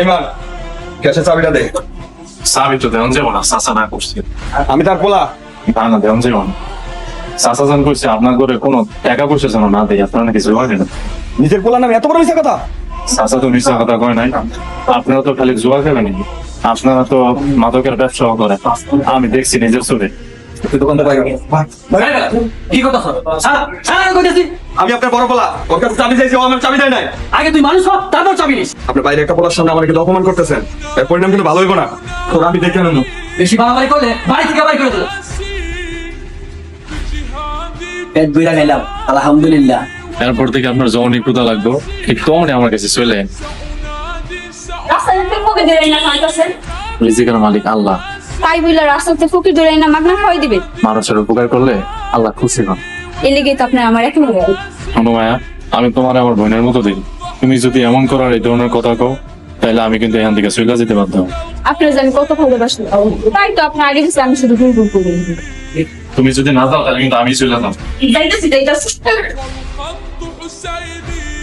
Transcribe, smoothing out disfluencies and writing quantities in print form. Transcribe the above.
ইমান গ্যাসের চাবিটা দে। চাবি তো দেওয়া যাবো না, চাচা না করছে। আমি তার পোলা। না না, দেওয়া যাবো না। চাচা যান করছে আপনার ঘরে কোনো টাকা পয়সা যেন না দেয়, আপনারা কিছু হয় না। নিজের পোলা নামে এত বড় মিথ্যা কথা? চাচা তো মিশা কথা কয় নাই। আপনারা তো খালি জোয়া খেলেন, আপনারা তো মাদকের ব্যবসাও করেন, আমি দেখছি নিজের চোখে। তুই দোকানটা বাইরে কি কথা কইতেছি? আমি আপনার বড় পোলা, ওর কাছে চাবি চাইছি, ও আমার চাবি দেয় নাই। আগে তুই মানুষ হ, তারপর চাবি নিস। আপনি বাইরে একটা পোলার সামনে আমাকে অপমান করতেছেন, এর পরিণাম কিন্তু ভালো হইব না। তোর আমি দেখে নেব। বেশি বাড়াবাড়ি করলে বাড়ি থেকে বাড়ি করে দেবো। পেট বইরা গেলাম, আলহামদুলিল্লাহ। এরপর থেকে আপনার যখনই ক্ষুধা লাগবে ঠিক তখনই আমার কাছে চলে। রাস্তায় ফকির ধরে না খাইতেছেন, রিজিকের মালিক আল্লাহ, তাই বইলা রাস্তাতে ফকির ধরে না মাগনা খাওয়াই দিবেন। মানুষের উপকার করলে আল্লাহ খুশি হন। এই লেগে তো আপনার আমার এখন শোনো মায়া, আমি তোমার আমার বোনের মতো দেখি। তুমি যদি এমন করার এই ধরনের কথা কও, তাহলে আমি কিন্তু এখান থেকে চলে যেতে বাধ্য হব। আপনার জানি কত ভালোবাসি, তাই তো আপনার আগে গেছে আমি শুধু ভুল ভুল করি। তুমি যদি না যাও তাহলে কিন্তু আমি চলে যাবো। যাইতেছি যাইতেছি। خط حسيني